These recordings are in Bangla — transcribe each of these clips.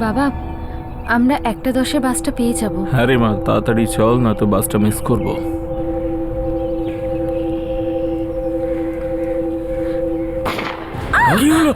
বাবা, আমরা 1:10 বাসটা পেয়ে যাব। হ্যাঁ রে মা, তাড়াতাড়ি চল, না তো বাসটা মিস করব। কি হলো?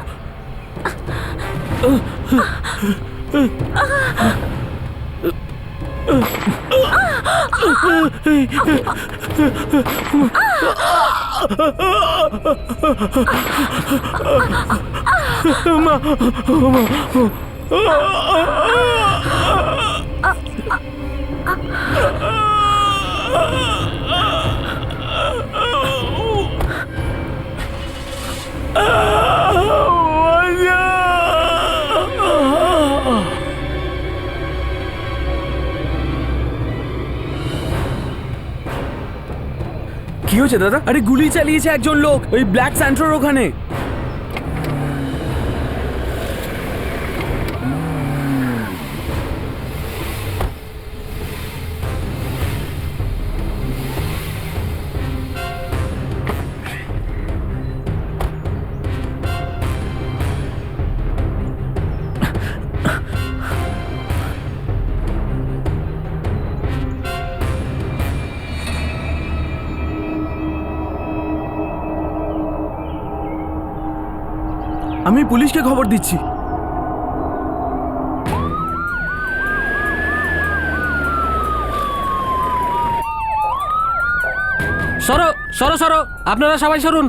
কি হয়েছে দাদা? আরে গুলি চালিয়েছে একজন লোক ওই ব্ল্যাক স্যান্ট্রোর ওখানে। আমি পুলিশকে খবর দিচ্ছি। সরো সরো সরো, আপনারা সবাই সরুন।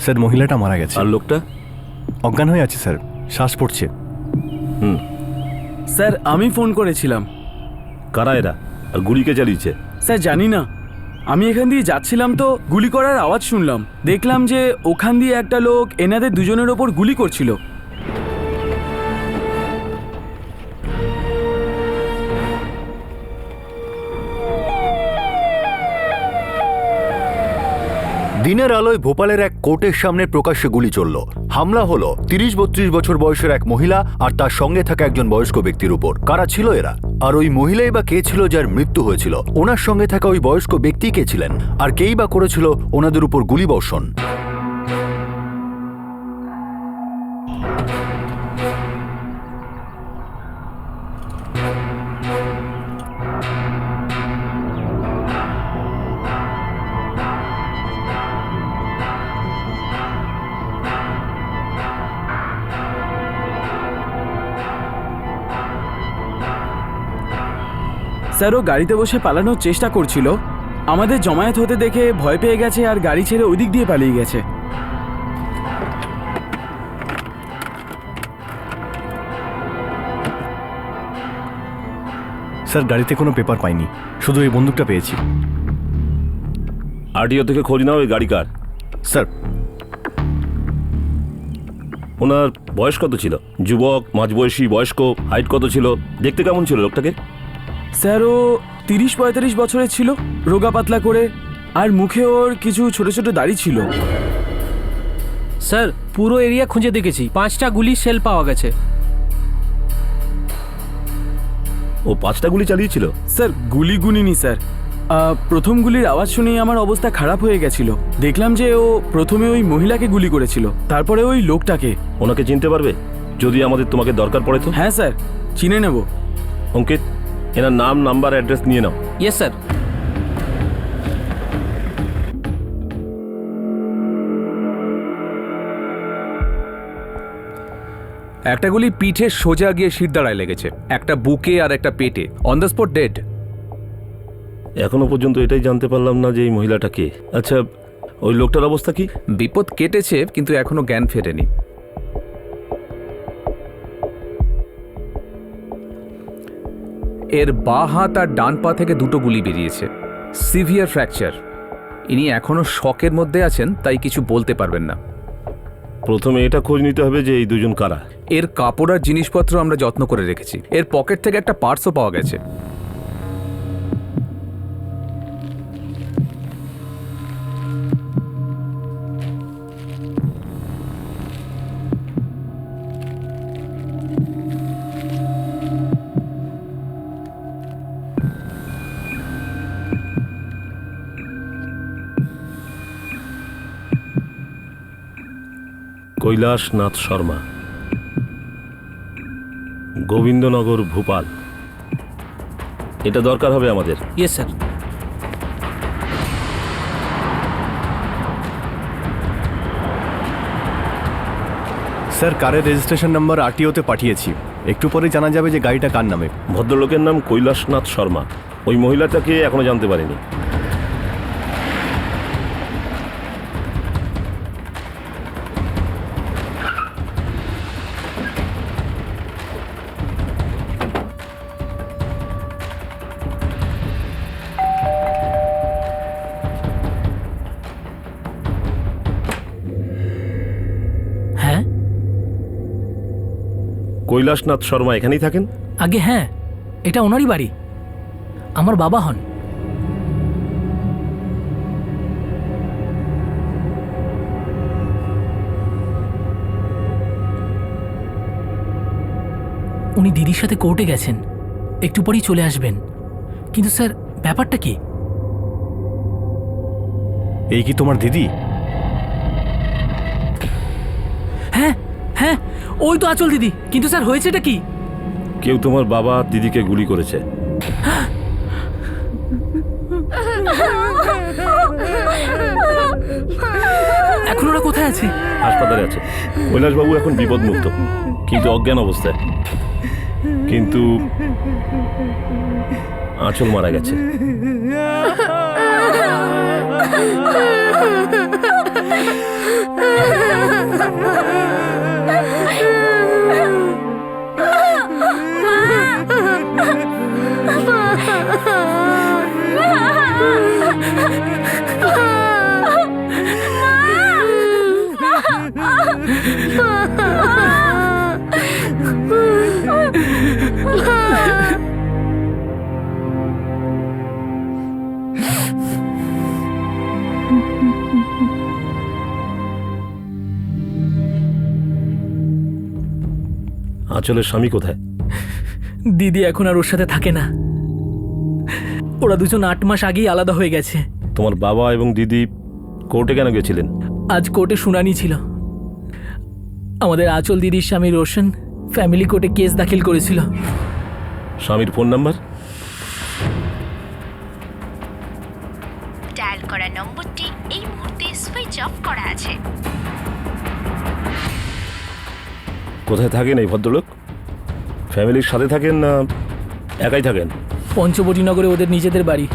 স্যার, মহিলাটা মারা গেছে। আর লোকটা? অজ্ঞান হয়ে আছে স্যার, শ্বাস পড়ছে। স্যার, আমি ফোন করেছিলাম। কারা এরা আর গুলি কে চালিয়েছে? স্যার জানি না, আমি এখান দিয়ে যাচ্ছিলাম তো গুলি করার আওয়াজ শুনলাম। দেখলাম যে ওখান দিয়ে একটা লোক এনাদের দুজনের ওপর গুলি করছিল। দিনের আলোয় ভোপালের এক কোর্টের সামনে প্রকাশ্যে গুলি চলল। হামলা হলো 30-32 বছর বয়সের এক মহিলা আর তার সঙ্গে থাকা একজন বয়স্ক ব্যক্তির উপর। কারা ছিল এরা? আর ওই মহিলাই বা কে ছিল যার মৃত্যু হয়েছিল? ওনার সঙ্গে থাকা ওই বয়স্ক ব্যক্তি কে ছিলেন? আর কেই বা করেছিল ওনাদের উপর গুলিবর্ষণ? স্যার, ও গাড়িতে বসে পালানোর চেষ্টা করছিল। আমাদের জমায়েত হতে দেখে ভয় পেয়ে গেছে আর গাড়ি ছেড়ে ওই দিক দিয়ে পালিয়ে গেছে। স্যার, গাড়িতে কোনো পেপার পাইনি, শুধু এই বন্দুকটা পেয়েছি। আরটিও থেকে খোঁজ নাও, এই গাড়ি কার? স্যার, ওনার বয়স কত ছিল? যুবক, মাঝবয়সী, বয়স্ক? হাইট কত ছিল? দেখতে কেমন ছিল লোকটাকে? স্যার, ও 30-35 বছরের ছিল, রোগা পাতলা করে, আর মুখে ওর কিছু ছোট ছোট দাড়ি ছিল। স্যার, পুরো এরিয়া খুঁজে দেখেছি, 5টা গুলির শেল পাওয়া গেছে। ও 5টা গুলি চালিয়েছিল? স্যার, গুলি গুনিনি স্যার। প্রথম গুলির আওয়াজ শুনেই আমার অবস্থা খারাপ হয়ে গেছিল। দেখলাম যে ও প্রথমে ওই মহিলাকে গুলি করেছিল, তারপরে ওই লোকটাকে। ওনাকে চিনতে পারবে যদি আমাদের তোমাকে দরকার পড়ে তো? হ্যাঁ স্যার, চিনে নেব। অঙ্কিত, এনার নাম, নাম্বার, অ্যাড্রেস নিয়ে নাও। Yes sir. একটা গুলি পিঠের সোজা গিয়ে শিরদাঁড়ায় লেগেছে, একটা বুকে আর একটা পেটে। On the spot dead. এখনো পর্যন্ত এটাই জানতে পারলাম না যে এই মহিলাটা কে। আচ্ছা, ওই লোকটার অবস্থা কি? বিপদ কেটেছে, কিন্তু এখনো জ্ঞান ফেরেনি। এর বাঁ হাত আর ডান পা থেকে দুটো গুলি বেরিয়েছে, সিভিয়ার ফ্র্যাকচার। ইনি এখনো শকের মধ্যে আছেন, তাই কিছু বলতে পারবেন না। প্রথমে এটা খোঁজ নিতে হবে যে এই দুজন কারা। এর কাপড় আর জিনিসপত্র আমরা যত্ন করে রেখেছি। এর পকেট থেকে একটা পার্সও পাওয়া গেছে। কৈলাসনাথ শর্মা, গোবিন্দনগর, ভোপাল। এটা দরকার হবে আমাদের। Yes sir. স্যার কারের রেজিস্ট্রেশন নাম্বার আরটিওতে পাঠিয়েছি, একটু পরে জানা যাবে যে গাড়িটা কার নামে। ভদ্রলোকের নাম কৈলাসনাথ শর্মা। ওই মহিলাটাকে এখনো জানতে পারিনি। হ্যাঁ কৈলাসনাথ শর্মা এখানেই থাকেন? আগে হ্যাঁ, এটা ওনারই বাড়ি, আমার বাবা হন। উনি দিদির সাথে কোর্টে গেছেন, একটু পরেই চলে আসবেন। কিন্তু স্যার ব্যাপারটা কি? এই কি তোমার দিদি? হ্যাঁ হ্যাঁ, ওই তো আঁচল দিদি। কিন্তু স্যার হয়েছেটা কি? কেউ তোমার বাবা দিদিকে গুলি করেছে। এখন ওরা কোথায় আছে? হাসপাতালে আছে। কৈলাসবাবু এখন বিপদমুক্ত, কিন্তু অজ্ঞান অবস্থায়। কিন্তু আঁচল মারা গেছে। আঁচলের স্বামী কোথায়? দিদি এখন আর ওর সাথে থাকে না। ওরা দুজন 8 মাস আগেই আলাদা হয়ে গেছে। তোমার বাবা এবং দিদি কোর্টে কেন গেছিলেন? আজ কোর্টে শুনানি ছিল। আমাদের আঁচল দিদির স্বামী রোশন ফ্যামিলি কোর্টে কেস দাখিল করেছিল। স্বামীর ফোন নাম্বার? ডায়াল করা নম্বরটি এই মুহূর্তে সুইচ অফ করা আছে। কোথায় থাকেন এই ভদ্রলোক? ফ্যামিলির সাথে থাকেন না একাই থাকেন? পঞ্চবটিনগরে ওদের নিজেদের বাড়ি,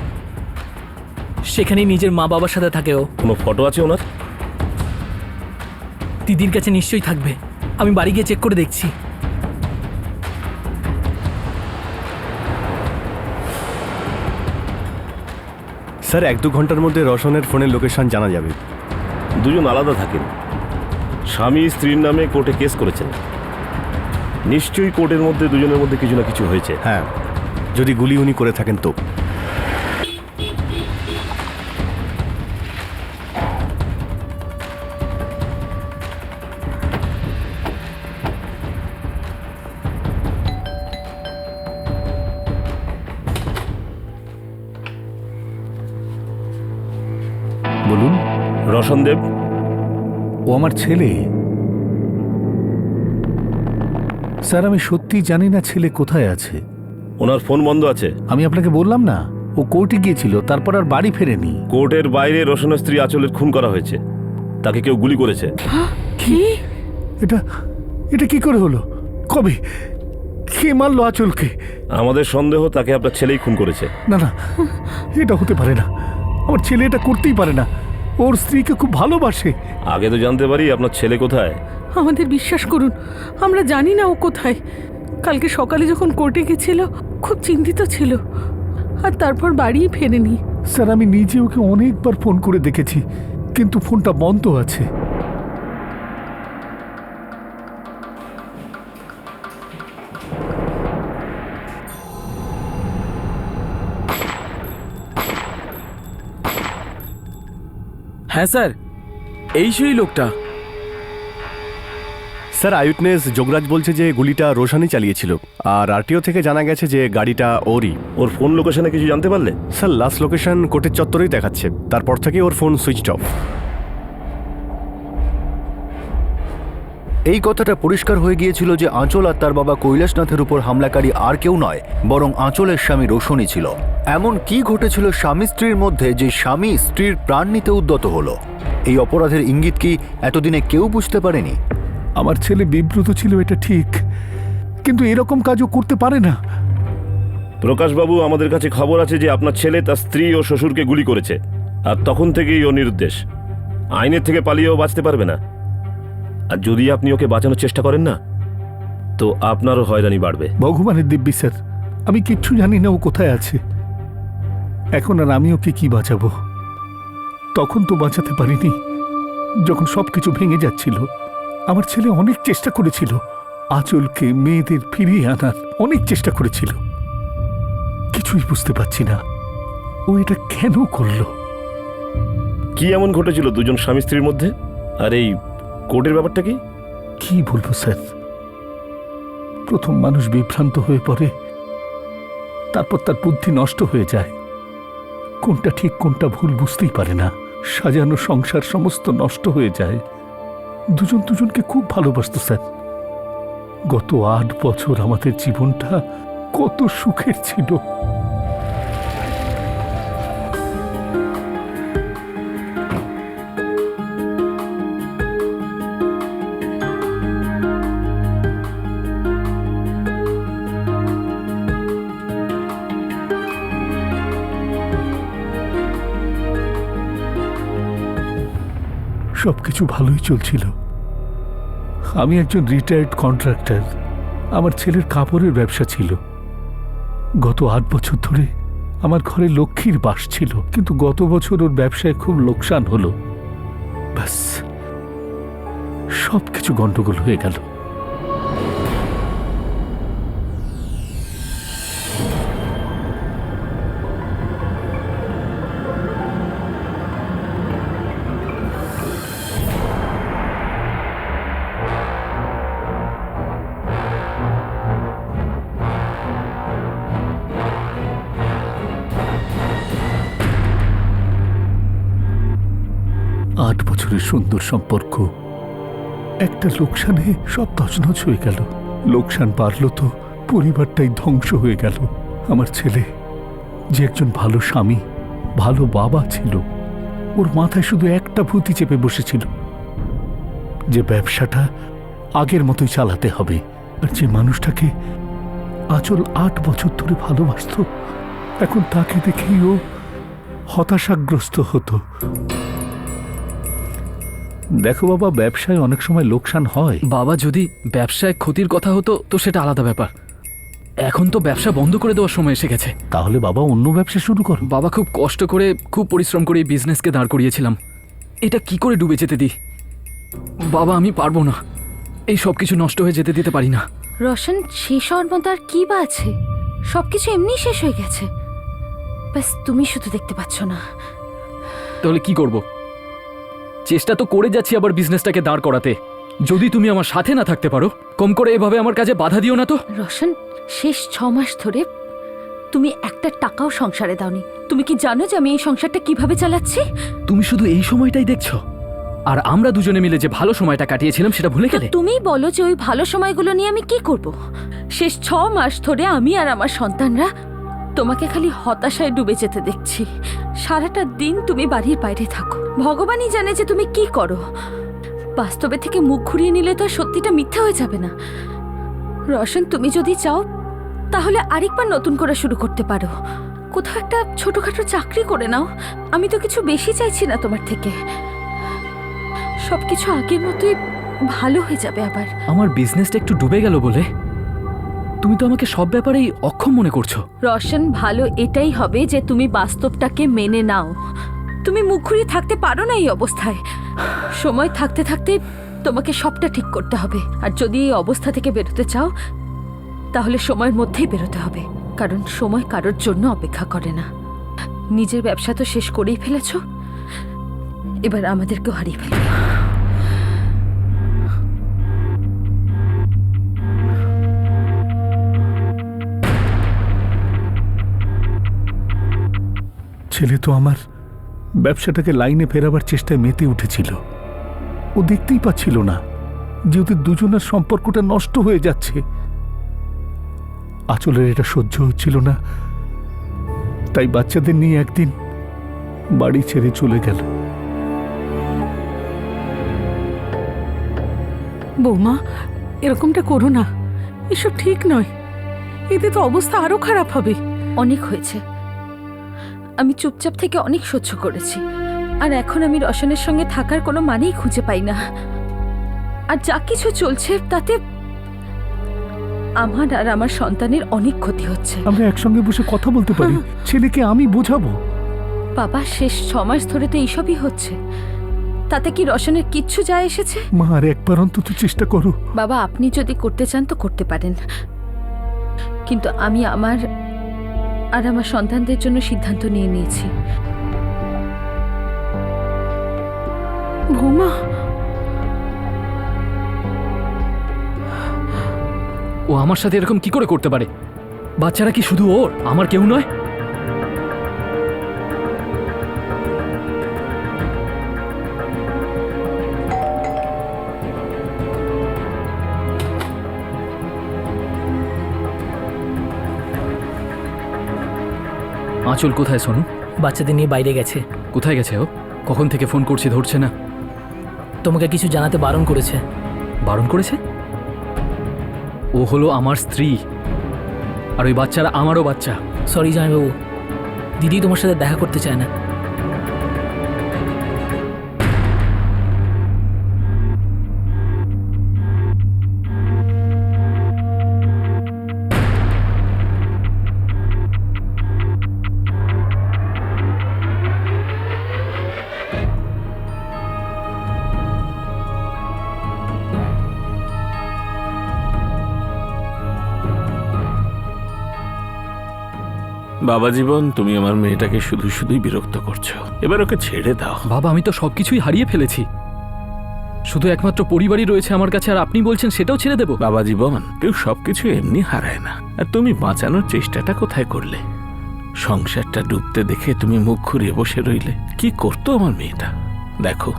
সেখানেই নিজের মা বাবার সাথে থাকে ও। কোনো ফটো আছে ওনার? দিদির কাছে নিশ্চয়ই থাকবে, আমি বাড়ি গিয়ে চেক করে দেখছি। স্যার 1-2 ঘন্টার মধ্যে রোশনের ফোনের লোকেশন জানা যাবে। দুজন আলাদা থাকেন। স্বামী স্ত্রীর নামে কোর্টে কেস করেছেন। নিশ্চয়ই কোর্টের মধ্যে দুজনের মধ্যে কিছু না কিছু হয়েছে। হ্যাঁ, যদি গুলি উনি করে থাকেন তো। বলুন। রোশন দেব। ও আমার ছেলে। স্যার আমি সত্যি জানি না ছেলে কোথায় আছে। ওনার ফোন বন্ধ আছে। আমি আপনাকে বললাম না, ও কোর্টে গিয়েছিল, তারপর আর বাড়ি ফেরেনি। কোর্টের বাইরে রোশনের স্ত্রী আঁচলের খুন করা হয়েছে। তাকে কেউ গুলি করেছে। কি? এটা কি করে হলো? কবে? কে মারলো আঁচলকে? আমাদের সন্দেহ তাকে আপনার ছেলেই খুন করেছে। না না, এটা হতে পারে না। আমার ছেলে এটা করতেই পারে না। ওর স্ত্রীকে খুব ভালোবাসে। আগে তো জানতে পারি আপনার ছেলে কোথায়। আমাদের বিশ্বাস করুন, আমরা জানি না ও কোথায়। কালকে সকালে যখন কোর্টে গেছিল খুব চিন্তিত ছিল, আর তারপর বাড়ি ফেরেনি। স্যার আমি নিজে ওকে অনেকবার ফোন করে দেখেছি, কিন্তু ফোনটা বন্ধ আছে। হ্যাঁ স্যার, এই সেই লোকটা। স্যার আইউটনেস যোগরাজ বলছে যে গুলিটা রোশনই চালিয়েছিল, আর আরটিও থেকে জানা গেছে যে গাড়িটা ওরই। ওর ফোন লোকেশনে কিছু জানতে পারলে? স্যার লাস্ট লোকেশন কোর্টের চত্বরেই দেখাচ্ছে, তারপর থেকে ওর ফোন সুইচ অফ। এই কথাটা পরিষ্কার হয়ে গিয়েছিল যে আঁচল আর তার বাবা কৈলাসনাথের উপর হামলাকারী আর কেউ নয়, বরং আঁচলের স্বামী রোশনই ছিল। এমন কি ঘটেছিল স্বামী স্ত্রীর মধ্যে যে স্বামী স্ত্রীর প্রাণ নিতে উদ্যত হলো? এই অপরাধের ইঙ্গিত কি এতদিনে কেউ বুঝতে পারেনি? আমার ছেলে বিব্রত ছিল, এটা ঠিক, কিন্তু এরকম কাজও করতে পারে না। প্রকাশবাবু, আমাদের কাছে খবর আছে যে আপনার ছেলে তার স্ত্রী ও শ্বশুরকে গুলি করেছে, আর তখন থেকেই ও নিরুদ্দেশ। আইনের থেকে পালিয়েও বাঁচতে পারবে না। আর যদি আপনি ওকে বাঁচানোর চেষ্টা করেন না, তো আপনারও হয়রানি বাড়বে। ভগবানের দিব্যি স্যার, আমি কিচ্ছু জানি না ও কোথায় আছে। এখন আর আমি ওকে কি বাঁচাবো? তখন তো বাঁচাতে পারিনি, যখন সবকিছু ভেঙে যাচ্ছিল। আমার ছেলে অনেক চেষ্টা করেছিল আঁচলকে মেয়েদের ফিরিয়ে আনার, অনেক চেষ্টা করেছিল। কিছুই বুঝতে পারছি না ও এটা কেন করলো। কি এমন ঘটেছিল দুজন স্বামী স্ত্রীর মধ্যে? আর এই কোর্টের ব্যাপারটা কি? কি বলবো স্যার, প্রথম মানুষ বিভ্রান্ত হয়ে পড়ে, তারপর তার বুদ্ধি নষ্ট হয়ে যায়, কোনটা ঠিক কোনটা ভুল বুঝতেই পারে না। সাজানো সংসার সমস্ত নষ্ট হয়ে যায়। দুজন দুজনকে খুব ভালোবাসতো স্যার। গত 8 বছর আমাদের জীবনটা কত সুখের ছিল। সবকিছু ভালোই চলছিল। আমি একজন রিটায়ার্ড কন্ট্রাক্টর, আমার ছেলের কাপড়ের ব্যবসা ছিল। গত 8 বছর ধরে আমার ঘরে লক্ষ্মীর বাস ছিল, কিন্তু গত বছর ওর ব্যবসায় খুব লোকসান হলো। ব্যাস, সবকিছু গন্ডগোল হয়ে গেল। সুন্দর সম্পর্ক একটা লোকসানে সব তছনছ হয়ে গেল। লোকসান বাড়ল তো পরিবারটাই ধ্বংস হয়ে গেল। আমার ছেলে যে একজন ভালো স্বামী, ভালো বাবা ছিল, ওর মাথায় শুধু একটা ভূতি চেপে বসেছিল যে ব্যবসাটা আগের মতোই চালাতে হবে। আর যে মানুষটাকে আঁচল 8 বছর ধরে ভালোবাসত, এখন তাকে দেখেই ও হতাশাগ্রস্ত হতো। দেখো বাবা, ব্যবসায় অনেক সময় লোকসান হয়। বাবা, যদি ব্যবসায় ক্ষতির কথা হতো তো সেটা আলাদা ব্যাপার। এখন তো ব্যবসা বন্ধ করে দেওয়ার সময় এসে গেছে। তাহলে বাবা অন্য ব্যবসা শুরু করো। বাবা, খুব কষ্ট করে, খুব পরিশ্রম করে এই বিজনেসকে দাঁড় করিয়েছিলাম। এটা কি করে ডুবে যেতে দিই? বাবা, আমি পারবো না, এই সব কিছু নষ্ট হয়ে যেতে দিতে পারি না। রোশন, শেষ হওয়ার মতো আর কি বা আছে? সবকিছু এমনি শেষ হয়ে গেছে, ব্যাস তুমি শুধু দেখতে পাচ্ছ না। তাহলে কি করব? চেষ্টা তো করে যাচ্ছি আবার বিজনেসটাকে দাঁড় করাতে। যদি তুমি আমার সাথে না থাকতে পারো, কম করে এভাবে আমার কাজে বাধা দিও না তো। রোশন, শেষ 6 মাস ধরে তুমি একটা টাকাও সংসারে দাওনি। তুমি কি জানো যে আমি এই সংসারটা কিভাবে চালাচ্ছি? তুমি শুধু এই সময়টাই দেখছো, আর আমরা দুজনে মিলে যে ভালো সময়টা কাটিয়েছিলাম সেটা ভুলে গেলে। তুমিই বলো যে ওই ভালো সময়গুলো নিয়ে আমি কি করব? শেষ 6 মাস ধরে আমি আর আমার সন্তানরা তোমাকে খালি হতাশায় ডুবে যেতে দেখছি। সারাটা দিন তুমি বাড়ির বাইরে থাকো, ভগবানই জানে যে তুমি কি করো। বাস্তবে থেকে মুখ ঘুরিয়ে নিলে তো আর সত্যিটা মিথ্যা হয়ে যাবে না। রোশন, তুমি যদি চাও তাহলে আরেকবার নতুন করে শুরু করতে পারো। কোথাও একটা ছোটখাটো চাকরি করে নাও। আমি তো কিছু বেশি চাইছি না তোমার থেকে। সবকিছু আগের মতোই ভালো হয়ে যাবে আবার। আমার বিজনেসটা একটু ডুবে গেল বলে তুমি তো আমাকে সব ব্যাপারেই অক্ষম মনে করছো। রোশন, ভালো এটাই হবে যে তুমি বাস্তবটাকে মেনে নাও। তুমি মুখ ঘুরিয়ে থাকতে পারো না এই অবস্থায়। সময় থাকতে থাকতে তোমাকে সবটা ঠিক করতে হবে। আর যদি এই অবস্থা থেকে বেরোতে চাও তাহলে সময়ের মধ্যেই বেরোতে হবে, কারণ সময় কারোর জন্য অপেক্ষা করে না। নিজের ব্যবসা তো শেষ করেই ফেলেছ, এবার আমাদেরকেও হারিয়ে ফেলবে। ছেলে তো আমার ব্যবসাটাকে লাইনে ফেরাবার চেষ্টায় মেতে উঠেছিল। ও দেখতেই পাচ্ছিল না যে ওদের দুজনের সম্পর্কটা নষ্ট হয়ে যাচ্ছে। আঁচলের এটা সহ্য হচ্ছিল না, তাই বাচ্চাদের নিয়ে একদিন বাড়ি ছেড়ে চলে গেল। বৌমা, এরকমটা করো না, এসব ঠিক নয়। এতে তো অবস্থা আরো খারাপ হবে। অনেক হয়েছে, আমি চুপচাপ থেকে অনেক সহ্য করেছি, আর এখন আমি রোশনের সঙ্গে থাকার কোনো মানেই খুঁজে পাই না। আর যা কিছু চলছে তাতে আমার আর আমার সন্তানের অনেক ক্ষতি হচ্ছে। আমরা একসঙ্গে বসে কথা বলতে পারি, ছেলেকে আমি বোঝাবো। বাবা, শেষ 6 মাস ধরে তো এইসবই হচ্ছে, তাতে কি রোশনের কিচ্ছু যায় এসেছে? মা, আর একবার অন্তত চেষ্টা করো। বাবা, আপনি যদি করতে চান তো করতে পারেন, কিন্তু আমি আমার আর আমার সন্তানদের জন্য সিদ্ধান্ত নিয়ে নিয়েছি। বৌমা, ও আমার সাথে এরকম কি করে করতে পারে? বাচ্চারা কি শুধু ওর, আমার কেউ নয়? আঁচল কোথায় সোনু? বাচ্চাদের নিয়ে বাইরে গেছে। কোথায় গেছে ও? কখন থেকে ফোন করছি, ধরছে না। তোমাকে কিছু জানাতে বারণ করেছে। বারণ করেছে? ও হলো আমার স্ত্রী, আর ওই বাচ্চারা আমারও বাচ্চা। সরি জামাইবাবু, দিদি তোমার সাথে দেখা করতে চায় না। বাবা জীবন, তুমি আমার মেয়েটাকে শুধু শুধুই বিরক্ত করছো, এবার ওকে ছেড়ে দাও। বাবা, আমি তো সবকিছুই হারিয়ে ফেলেছি, শুধু একমাত্র পরিবারই রয়েছে আমার কাছে, আর আপনি বলছেন সেটাও ছেড়ে দেব? বাবা জীবন, কেউ সবকিছু এমনি হারায় না। আর তুমি বাঁচানোর চেষ্টাটা কোথায় করলে? সংসারটা ডুবতে দেখে তুমি মুখ ঘুরিয়ে বসে রইলে। কি করতো আমার মেয়েটা? দেখো,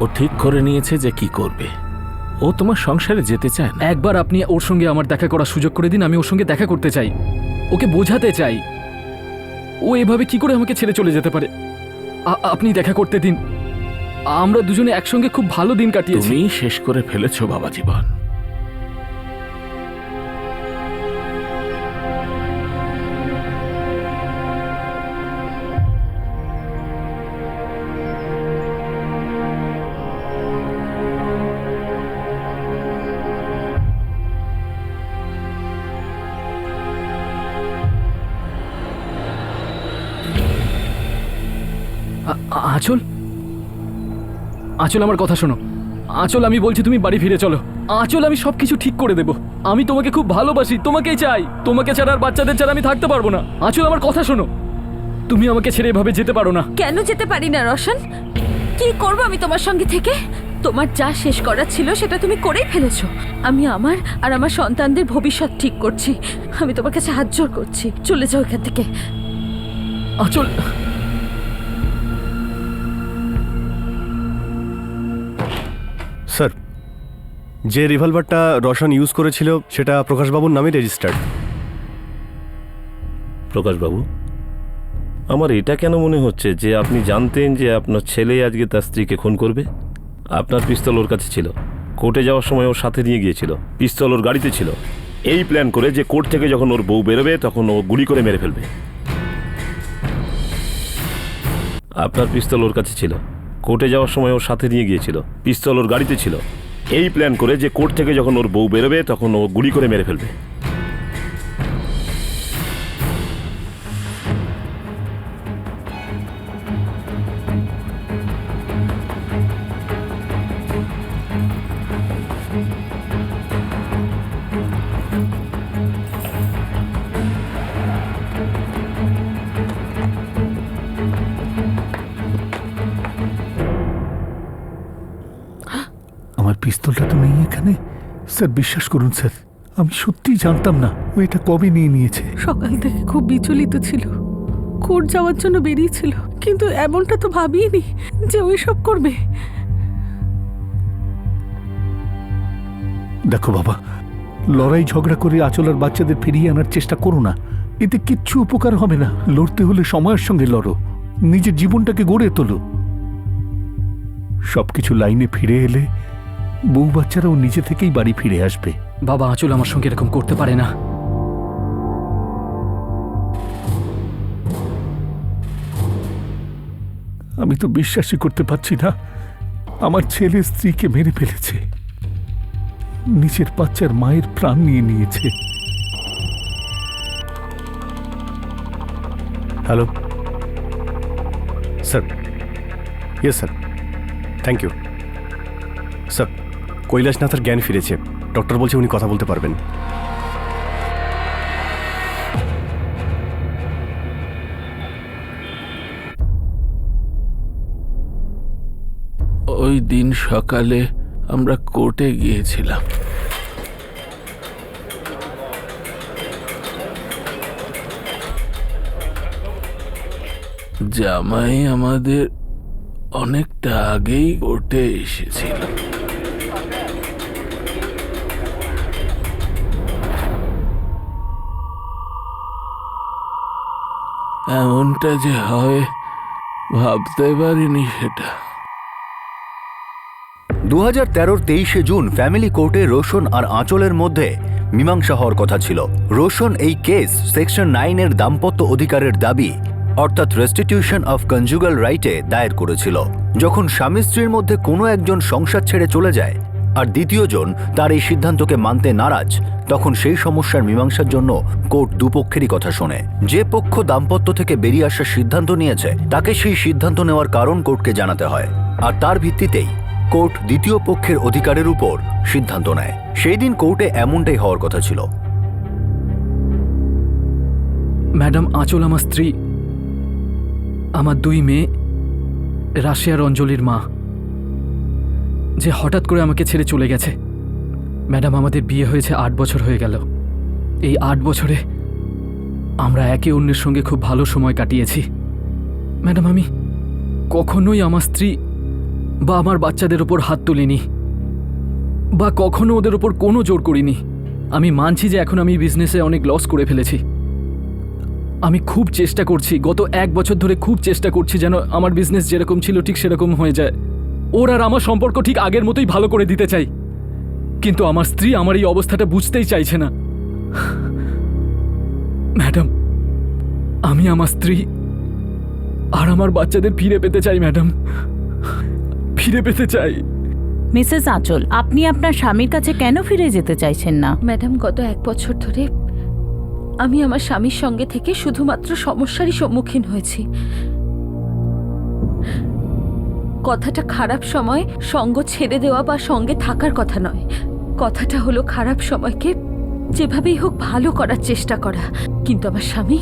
ও ঠিক করে নিয়েছে যে কি করবে। ও তোমার সংসারে যেতে চায় না। একবার আপনি ওর সঙ্গে আমার দেখা করার সুযোগ করে দিন, আমি ওর সঙ্গে দেখা করতে চাই, ওকে বোঝাতে চাই। ও এভাবে কি করে আমাকে ছেড়ে চলে যেতে পারে? আপনি দেখা করতে দিন, আমরা দুজনে একসঙ্গে খুব ভালো দিন কাটিয়েছি। তুমি শেষ করে ফেলেছো বাবা জীবন। আঁচল, আঁচল আমার কথা শোনো। আঁচল, আমি বলছি তুমি বাড়ি ফিরে চলো। আঁচল, আমি সবকিছু ঠিক করে দেব। আমি তোমাকে খুব ভালোবাসি, তোমাকেই চাই। তোমাকে ছাড়া আর বাচ্চাদের ছাড়া আমি থাকতে পারবো না। আঁচল, আমার কথা শোনো, তুমি আমাকে ছেড়ে এভাবে যেতে পারো না। কেন যেতে পারি না রোশন? কি করব আমি তোমার সঙ্গে থেকে? তোমার যা শেষ করার ছিল সেটা তুমি করেই ফেলেছো। আমি আমার আর আমার সন্তানদের ভবিষ্যৎ ঠিক করছি। আমি তোমার কাছে হাত জোড় করছি, চলে যাও এখান থেকে। আঁচল, স্যার, যে রিভলভারটা রোশন ইউজ করেছিল সেটা প্রকাশবাবুর নামে রেজিস্টার্ড। প্রকাশবাবু, আমার এটা কেন মনে হচ্ছে যে আপনি জানতেন যে আপনার ছেলে আজকে তার স্ত্রীকে খুন করবে? আপনার পিস্তল ওর কাছে ছিল, কোর্টে যাওয়ার সময় ওর সাথে নিয়ে গিয়েছিল, পিস্তল ওর গাড়িতে ছিল, এই প্ল্যান করে যে কোর্ট থেকে যখন ওর বউ বেরোবে তখন ও গুলি করে মেরে ফেলবে। আপনার পিস্তল ওর কাছে ছিল, কোর্টে যাওয়ার সময় ওর সাথে নিয়ে গিয়েছিল, পিস্তল ওর গাড়িতে ছিল, এই প্ল্যান করে যে কোর্ট থেকে যখন ওর বউ বেরোবে তখন ও গুলি করে মেরে ফেলবে। আমার পিস্তলটা তো নেই এখানে। স্যার, বিশ্বাস করুন স্যার, আমি সত্যিই জানতাম না ও এটা কবে নিয়ে নিয়েছে। সকাল থেকে খুব বিচলিত ছিল, কোর্ট যাওয়ার জন্য বেরিয়েছিল, কিন্তু এমনটা তো ভাবিনি যে ওই সব করবে। দেখো বাবা, লড়াই ঝগড়া করে আঁচল আর বাচ্চাদের ফিরিয়ে আনার চেষ্টা করো না। এতে কিচ্ছু উপকার হবে না। লড়তে হলে সময়ের সঙ্গে লড়ো, নিজের জীবনটাকে গড়ে তোলো। সবকিছু লাইনে ফিরে এলে বউ বাচ্চারাও নিজে থেকেই বাড়ি ফিরে আসবে। বাবা, আঁচল আমার সঙ্গে এরকম করতে পারে না। আমি তো বিশ্বাসই করতে পারছি না, আমার ছেলে স্ত্রীকে মেরে ফেলেছে, নিজের বাচ্চার মায়ের প্রাণ নিয়ে নিয়েছে। Hello sir. Yes sir, thank you sir. কৈলাসনাথের জ্ঞান ফিরেছে, ডক্টর বলছে উনি কথা বলতে পারবেন। ওই দিন সকালে আমরা কোর্টে গিয়েছিলাম। জামাই আমাদের অনেকটা আগেই কোর্টে এসেছিল। এমনটা যে হয় ভাবতে পারিনি সেটা। 2013-র 23শে জুন ফ্যামিলি কোর্টে রোশন আর আঁচলের মধ্যে মীমাংসা হওয়ার কথা ছিল। রোশন এই কেস সেকশন 9-এর দাম্পত্য অধিকারের দাবি অর্থাৎ রেস্টিটিউশন অফ কনজুগাল রাইটে দায়ের করেছিল। যখন স্বামী স্ত্রীর মধ্যে কোনো একজন সংসার ছেড়ে চলে যায় আর দ্বিতীয় জন তার এই সিদ্ধান্তকে মানতে নারাজ, তখন সেই সমস্যার মীমাংসার জন্য কোর্ট দুপক্ষেরই কথা শোনে। যে পক্ষ দাম্পত্য থেকে বেরিয়ে আসার সিদ্ধান্ত নিয়েছে তাকে সেই সিদ্ধান্ত নেওয়ার কারণ কোর্টকে জানাতে হয়, আর তার ভিত্তিতেই কোর্ট দ্বিতীয় পক্ষের অধিকারের উপর সিদ্ধান্ত নেয়। সেই দিন কোর্টে এমনটাই হওয়ার কথা ছিল। ম্যাডাম, আঁচল আমার স্ত্রী, আমার 2 মেয়ে, রাশিয়ার অঞ্জলির মা, যে হঠাৎ করে আমাকে ছেড়ে চলে গেছে। ম্যাডাম, আমাদের বিয়ে হয়েছে 8 বছর হয়ে গেল। এই 8 বছরে আমরা একে অন্যের সঙ্গে খুব ভালো সময় কাটিয়েছি। ম্যাডাম, আমি কখনোই আমার স্ত্রী বা আমার বাচ্চাদের ওপর হাত তুলিনি বা কখনো ওদের ওপর কোনো জোর করিনি। আমি মানছি যে এখন আমি বিজনেসে অনেক লস করে ফেলেছি। আমি খুব চেষ্টা করছি, গত 1 বছর ধরে খুব চেষ্টা করছি যেন আমার বিজনেস যেরকম ছিল ঠিক সেরকম হয়ে যায়। ওর আর আমার সম্পর্ক ঠিক আগের মতোই ভালো করে দিতে চাই, কিন্তু আমার স্ত্রী আমার এই অবস্থাটা বুঝতেই চাইছে না। ম্যাডাম, আমি আমার স্ত্রী আর আমার বাচ্চাদের ফিরে পেতে চাই। ম্যাডাম, ফিরে পেতে চাই। মিসেস আঁচল, আপনি আপনার স্বামীর কাছে কেন ফিরে যেতে চাইছেন না? ম্যাডাম, গত 1 বছর ধরে আমি আমার স্বামীর সঙ্গে থেকে শুধুমাত্র সমস্যারই সম্মুখীন হয়েছি। কথাটা খারাপ সময় সঙ্গ ছেড়ে দেওয়া বা সঙ্গে থাকার কথা নয়। কথাটা হলো খারাপ সময়কে যেভাবেই হোক ভালো করার চেষ্টা করা। কিন্তু আমার স্বামী,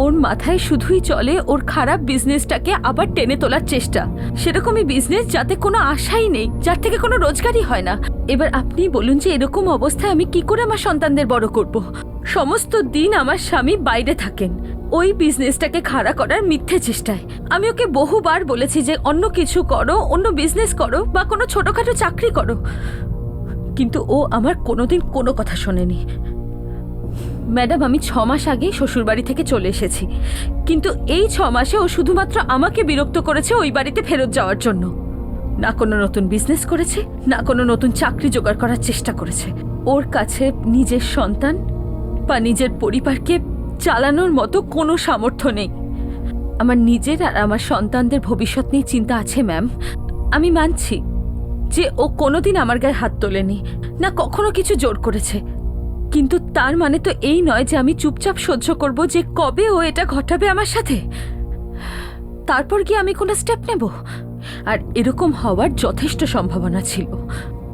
ওর মাথায় শুধুই চলে ওর খারাপ বিজনেসটাকে আবার টেনে তোলার চেষ্টা। সেরকমই বিজনেস যাতে কোনো আশাই নেই, যার থেকে কোনো রোজগারই হয় না। এবার আপনি বলুন যে এরকম অবস্থায় আমি কি করে আমার সন্তানদের বড় করব? সমস্ত দিন আমার স্বামী বাইরে থাকেন ওই বিজনেসটাকে খাড়া করার মিথ্যে চেষ্টায়। আমি ওকে বহুবার বলেছি যে অন্য কিছু করো, অন্য বিজনেস করো বা কোনো ছোটখাটো চাকরি করো, কিন্তু ও আমার কোনোদিন কোনো কথা শোনেনি। ম্যাডাম, আমি 6 মাস আগেই শ্বশুরবাড়ি থেকে চলে এসেছি, কিন্তু এই 6 মাসে ও শুধুমাত্র আমাকে বিরক্ত করেছে ওই বাড়িতে ফেরত যাওয়ার জন্য। না কোনো নতুন বিজনেস করেছে, না কোনো নতুন চাকরি জোগাড় করার চেষ্টা করেছে। ওর কাছে নিজের সন্তান বা নিজের পরিবারকে চালানোর মতো কোনো সামর্থ্য নেই। আমার নিজের আর আমার সন্তানদের ভবিষ্যৎ নিয়ে চিন্তা আছে ম্যাম। আমি মানছি যে ও কোনোদিন আমার গায়ে হাত তোলেনি, না কখনো কিছু জোর করেছে, কিন্তু তার মানে তো এই নয় যে আমি চুপচাপ সহ্য করব যে কবে ও এটা ঘটাবে আমার সাথে, তারপর গিয়ে আমি কোনো স্টেপ নেব। আর এরকম হওয়ার যথেষ্ট সম্ভাবনা ছিল,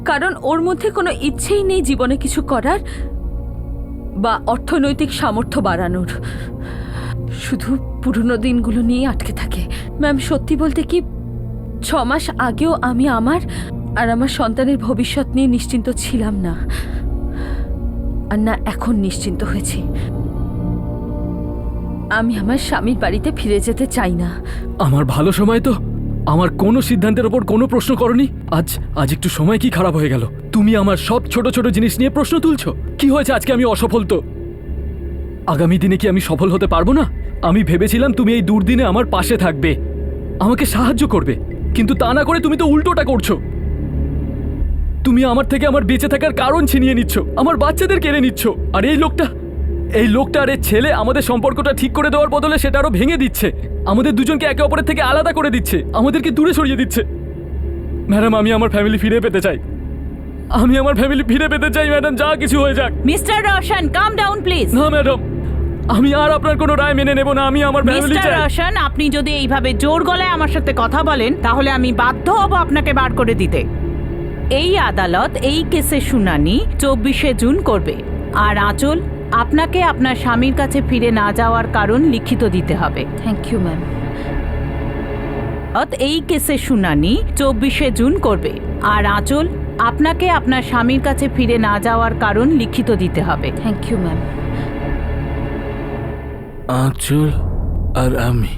কারণ ওর মধ্যে কোনো ইচ্ছেই নেই জীবনে কিছু করার বা অর্থনৈতিক সামর্থ্য বাড়ানোর। শুধু পুরনো দিনগুলো নিয়ে আটকে থাকে। ম্যাম, সত্যি বলতে কি 6 মাস আগেও আমি আমার আর আমার সন্তানের ভবিষ্যৎ নিয়ে নিশ্চিন্ত ছিলাম না, আর না এখন নিশ্চিন্ত হয়েছি। আমি আমার স্বামীর বাড়িতে ফিরে যেতে চাই না। আমার ভালো সময় তো আমার কোনো সিদ্ধান্তের ওপর কোনো প্রশ্ন করনি। আজ একটু সময় কি খারাপ হয়ে গেল? তুমি আমার সব ছোট ছোট জিনিস নিয়ে প্রশ্ন তুলছো। কি হয়েছে আজকে আমি অসফল তো? আগামী দিনে কি আমি সফল হতে পারবো না? আমি ভেবেছিলাম তুমি এই দুর্দিনে আমার পাশে থাকবে, আমাকে সাহায্য করবে, কিন্তু তা না করে তুমি তো উল্টোটা করছো। তুমি আমার থেকে আমার বেঁচে থাকার কারণ ছিনিয়ে নিচ্ছ, আমার বাচ্চাদের কেড়ে নিচ্ছ। আর এই লোকটা আর এর ছেলে আমাদের সম্পর্কটা ঠিক করে দেওয়ার বদলে সেটা আরো ভেঙে দিচ্ছে, আমাদের দুজনকে একে অপরের থেকে আলাদা করে দিচ্ছে, আমাদেরকে দূরে সরিয়ে দিচ্ছে। ম্যাডাম, আমি আমার ফ্যামিলি ফিরে পেতে চাই। ম্যাডাম, যা কিছু হয়ে যাক। Mister Roshan, come down please. না ম্যাডাম, আমি আর আপনার কোনো রায় মেনে নেব না। আমি আমার ফ্যামিলি মিস্টার চাই। রোশন, আপনি যদি এইভাবে জোর গলায় আমার সাথে কথা বলেন তাহলে আমি বাধ্য হব আপনাকে বার করে দিতে। এই আদালত এই কেসের শুনানি 24শে জুন করবে। আর আঁচল, আপনাকে আপনার স্বামীর কাছে ফিরে না যাওয়ার কারণ লিখিত দিতে হবে। Thank you ma'am. এই কেসের শুনানি 24শে জুন করবে। আর আঁচল, আপনাকে আপনার স্বামীর কাছে ফিরে না যাওয়ার কারণ লিখিত দিতে হবে। Thank you ma'am. আঁচল আর আমি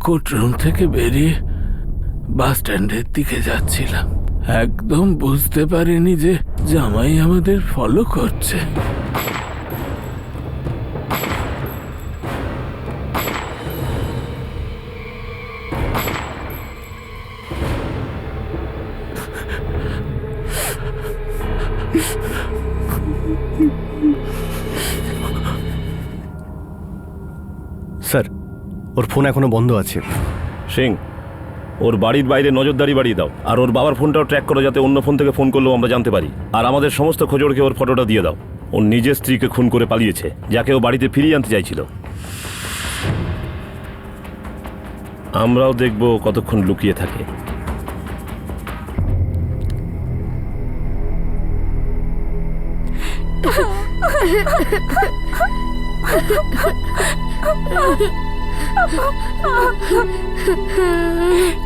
কোর্টরুম থেকে বেরিয়ে বাস স্ট্যান্ডের দিকে যাচ্ছিলাম। একদম বুঝতে পারিনি যে জামাই আমাদের ফলো করছে। স্যার, ওর ফোন এখনো বন্ধ আছে। সিং, ওর বাড়ির বাইরে নজরদারি বাড়িয়ে দাও। আর ওর বাবার ফোনটাও ট্র্যাক করো, যাতে অন্য ফোন থেকে ফোন করলেও আমরা জানতে পারি। আর আমাদের সমস্ত খোঁজড়কে ওর ফটোটা দিয়ে দাও। ওর নিজের স্ত্রীকে খুন করে পালিয়েছে, যাকে ও বাড়িতে ফিরিয়ে আনতে চাইছিল। আমরাও দেখব কতক্ষণ লুকিয়ে থাকে।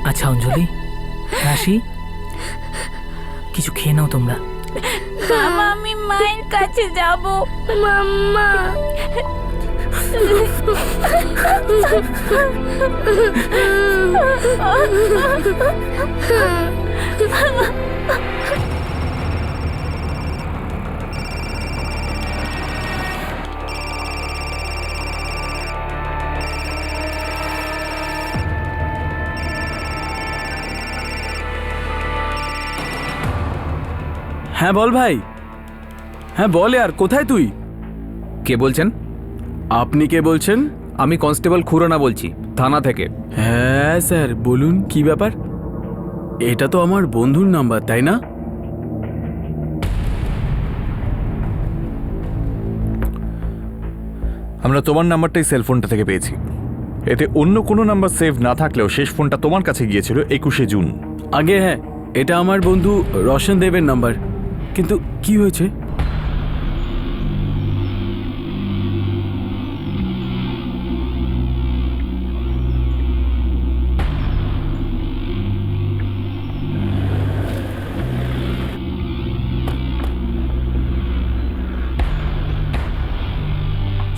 আচ্ছা অঞ্জলি, রাশি, কিছু খেয়ে নাও তোমরা। মামা, আমি মায়ের কাছে যাব। মাম্মা। হ্যাঁ বল ভাই। হ্যাঁ বল यार, কোথায় তুই? কে বলছেন? আপনি কে বলছেন? আমি কনস্টেবল খুরানা বলছি, থানা থেকে। হ্যাঁ স্যার, বলুন কি ব্যাপার? এটা তো আমার বন্ধুর নাম্বার, তাই না? আমরা তোমার নাম্বারটাই সেলফোনটা থেকে পেয়েছি। এতে অন্য কোনো নাম্বার সেভ না থাকলেও শেষ ফোনটা তোমার কাছে গিয়েছিল 21শে জুন। আগে হ্যাঁ, এটা আমার বন্ধু রোশন দেবের নাম্বার। কিন্তু কি হয়েছে?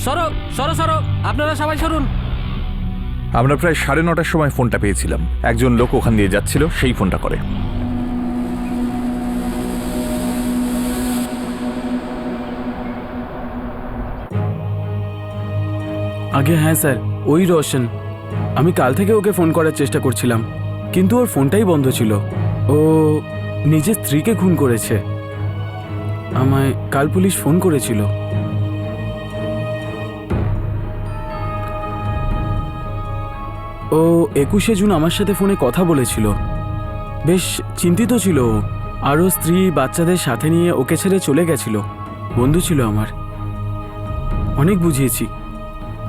সরো সরো সরো, আপনারা সবাই সরুন। আমরা প্রায় 9:30টার সময় ফোনটা পেয়েছিলাম। একজন লোক ওখান দিয়ে যাচ্ছিল, সেই ফোনটা করে। আগে হ্যাঁ স্যার, ওই রোশন। আমি কাল থেকে ওকে ফোন করার চেষ্টা করছিলাম, কিন্তু ওর ফোনটাই বন্ধ ছিল। ও নিজের স্ত্রীকে খুন করেছে। আমায় কাল পুলিশ ফোন করেছিল। ও 21শে জুন আমার সাথে ফোনে কথা বলেছিল। বেশ চিন্তিত ছিল ও। আরও স্ত্রী বাচ্চাদের সাথে নিয়ে ওকে ছেড়ে চলে গেছিল। বন্ধু ছিল আমার। অনেক বুঝিয়েছি,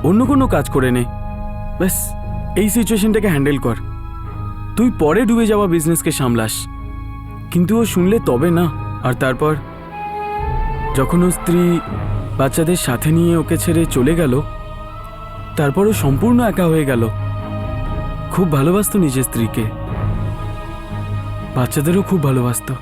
অন্য কোনো কাজ করে নে, ব্যাস এই সিচুয়েশনটাকে হ্যান্ডেল কর। তুই পরে ডুবে যাওয়া বিজনেসকে সামলাস। কিন্তু ও শুনলে তবে না। আর তারপর যখন ও স্ত্রী বাচ্চাদের সাথে নিয়ে ওকে ছেড়ে চলে গেল, তারপর ও সম্পূর্ণ একা হয়ে গেল। খুব ভালোবাসতো নিজের স্ত্রীকে, বাচ্চাদেরও খুব ভালোবাসতো।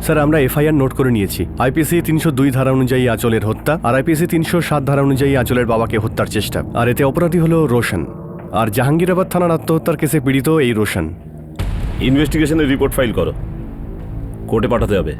স্যার আমরা এফআইআর নোট করে নিয়েছি। আইপিসি 302 ধারা অনুযায়ী আঁচলের হত্যা আর আইপিসি 307 ধারা অনুযায়ী আঁচলের বাবাকে হত্যার চেষ্টা। আর এতে অপরাধী হলো রোশন। আর জাহাঙ্গীরাবাদ থানার আত্মহত্যার কেসে পীড়িত এই রোশন। ইনভেস্টিগেশনের রিপোর্ট ফাইল করো, কোর্টে পাঠাতে হবে।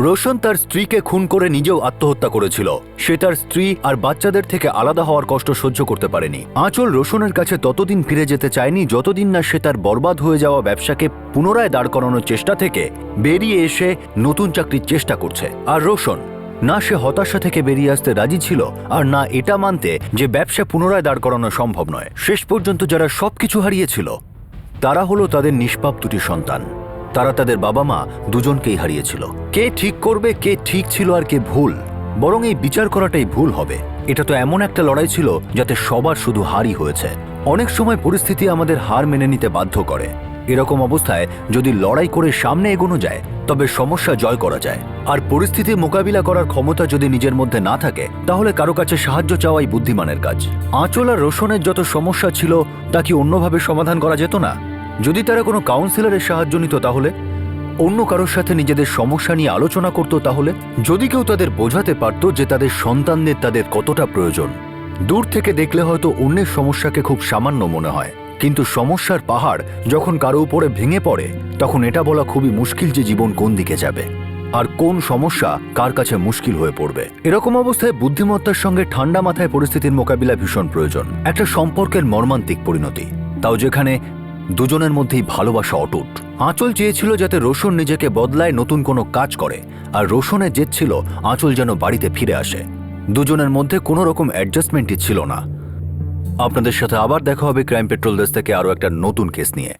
রোশন তার স্ত্রীকে খুন করে নিজেও আত্মহত্যা করেছিল। সে তার স্ত্রী আর বাচ্চাদের থেকে আলাদা হওয়ার কষ্ট সহ্য করতে পারেনি। আঁচল রোশনের কাছে ততদিন ফিরে যেতে চায়নি যতদিন না সে তার বরবাদ হয়ে যাওয়া ব্যবসাকে পুনরায় দাঁড় করানোর চেষ্টা থেকে বেরিয়ে এসে নতুন চাকরির চেষ্টা করছে। আর রোশন না সে হতাশা থেকে বেরিয়ে আসতে রাজি ছিল আর না এটা মানতে যে ব্যবসা পুনরায় দাঁড় করানো সম্ভব নয়। শেষ পর্যন্ত যারা সবকিছু হারিয়েছিল তারা হলো তাদের নিষ্পাপ দুটি সন্তান। তারা তাদের বাবা মা দুজনকেই হারিয়েছিল। কে ঠিক করবে কে ঠিক ছিল আর কে ভুল, বরং এই বিচার করাটাই ভুল হবে। এটা তো এমন একটা লড়াই ছিল যাতে সবার শুধু হারই হয়েছে। অনেক সময় পরিস্থিতি আমাদের হার মেনে নিতে বাধ্য করে। এরকম অবস্থায় যদি লড়াই করে সামনে এগোনো যায় তবে সমস্যা জয় করা যায়। আর পরিস্থিতি মোকাবিলা করার ক্ষমতা যদি নিজের মধ্যে না থাকে তাহলে কারো কাছে সাহায্য চাওয়াই বুদ্ধিমানের কাজ। আঁচল আর রোশনের যত সমস্যা ছিল তা কি অন্যভাবে সমাধান করা যেত না? যদি তারা কোনো কাউন্সিলরের সাহায্য নিত তাহলে, অন্য কারোর সাথে নিজেদের সমস্যা নিয়ে আলোচনা করত তাহলে, যদি কেউ তাদের বোঝাতে পারত যে তাদের সন্তানদের তাদের কতটা প্রয়োজন। দূর থেকে দেখলে হয়তো অন্যের সমস্যাকে খুব সামান্য মনে হয়, কিন্তু সমস্যার পাহাড় যখন কারো উপরে ভেঙে পড়ে তখন এটা বলা খুবই মুশকিল যে জীবন কোন দিকে যাবে আর কোন সমস্যা কার কাছে মুশকিল হয়ে পড়বে। এরকম অবস্থায় বুদ্ধিমত্তার সঙ্গে ঠান্ডা মাথায় পরিস্থিতির মোকাবিলা ভীষণ প্রয়োজন। একটা সম্পর্কের মর্মান্তিক পরিণতি, তাও যেখানে দুজনের মধ্যেই ভালোবাসা অটুট। আঁচল চেয়েছিল যাতে রোশন নিজেকে বদলায়, নতুন কোনো কাজ করে, আর রোশনের জেদ ছিল আঁচল যেন বাড়িতে ফিরে আসে। দুজনের মধ্যে কোনো রকম অ্যাডজাস্টমেন্টই ছিল না। আপনাদের সাথে আবার দেখা হবে ক্রাইম পেট্রোল ডেস্ক থেকে আরও একটা নতুন কেস নিয়ে।